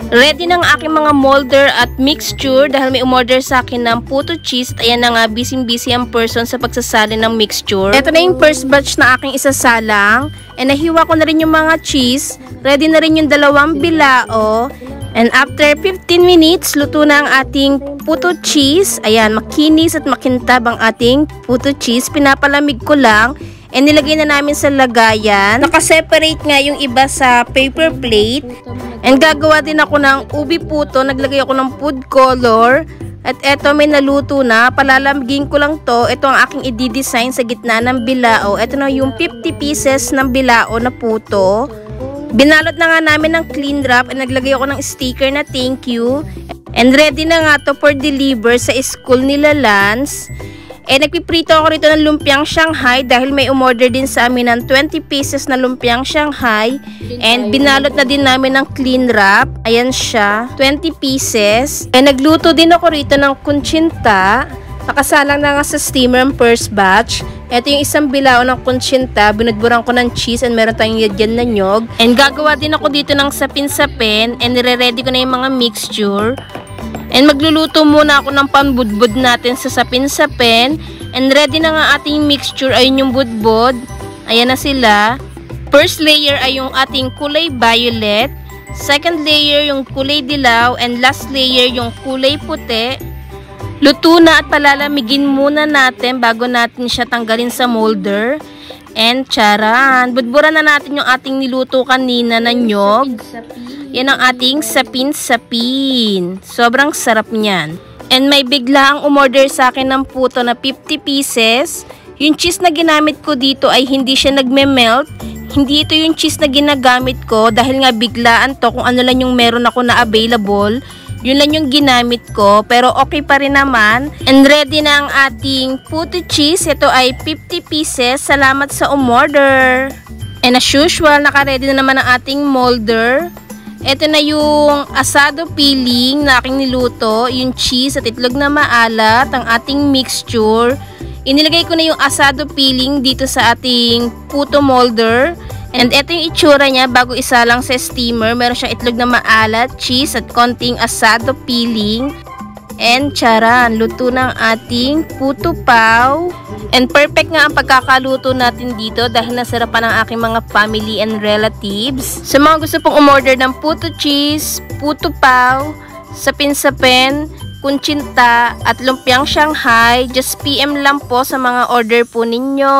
Ready ng aking mga molder at mixture dahil may umorder sa akin ng puto cheese. At ayan na nga, busy ang person sa pagsasali ng mixture. Ito na yung first batch na aking isasalang. And nahiwa ko na rin yung mga cheese. Ready na rin yung 2 bilao. And after 15 minutes, luto na ang ating puto cheese. Ayan, makinis at makintab ang ating puto cheese. Pinapalamig ko lang. And nilagay na namin sa lagayan. Nakaseparate nga yung iba sa paper plate. And gagawa din ako ng ubi puto. Naglagay ako ng food color. At eto, may naluto na. Palalamigin ko lang to. Ito ang aking i-design sa gitna ng bilao. Ito na yung 50 pieces ng bilao na puto. Binalot na nga namin ng clean wrap. And naglagay ako ng sticker na thank you. And ready na nga to for deliver sa school nila Lance. Nagpiprito ako rito ng lumpiang Shanghai dahil may umorder din sa amin ng 20 pieces na lumpiang Shanghai. And binalot na din namin ng clean wrap. Ayan siya, 20 pieces. Nagluto din ako rito ng kunchinta. Nakasalang na nga sa steamer ang first batch. Ito yung isang bilao ng kunchinta. Binudburan ko ng cheese and meron tayong yadyan na nyog. And gagawa din ako dito ng sapin-sapin. And nire-ready ko na yung mga mixture. And magluluto muna ako ng pambudbud natin sa sapin-sapin. And ready na nga ating mixture. Ayun yung budbud. Ayan na sila. First layer ay yung ating kulay violet. Second layer yung kulay dilaw. And last layer yung kulay puti. Luto na at palalamigin muna natin bago natin siya tanggalin sa molder. And charan, budburan na natin yung ating niluto kanina na nyog. Yan ang ating sapin-sapin. Sobrang sarap niyan. And may bigla ang umorder sa akin ng puto na 50 pieces. Yung cheese na ginamit ko dito ay hindi siya nagme-melt. Hindi ito yung cheese na ginagamit ko dahil nga biglaan to kung ano lang yung meron ako na available. Yun lang yung ginamit ko, pero okay pa rin naman. And ready na ang ating puto cheese. Ito ay 50 pieces. Salamat sa umorder. And as usual, naka-ready na naman ang ating molder. Ito na yung asado filling na aking niluto. Yung cheese at itlog na maalat. Ang ating mixture. Inilagay ko na yung asado filling dito sa ating puto molder. And ito yung itsura niya bago isalang sa steamer. Meron siyang itlog na maalat, cheese at konting asado filling. And charan, luto ng ating puto pao. And perfect nga ang pagkakaluto natin dito dahil nasarapan ang aking mga family and relatives. Sa mga gusto pong umorder ng puto cheese, puto pao, sapin-sapin, kunchinta at lumpiang Shanghai, just PM lang po sa mga order po ninyo.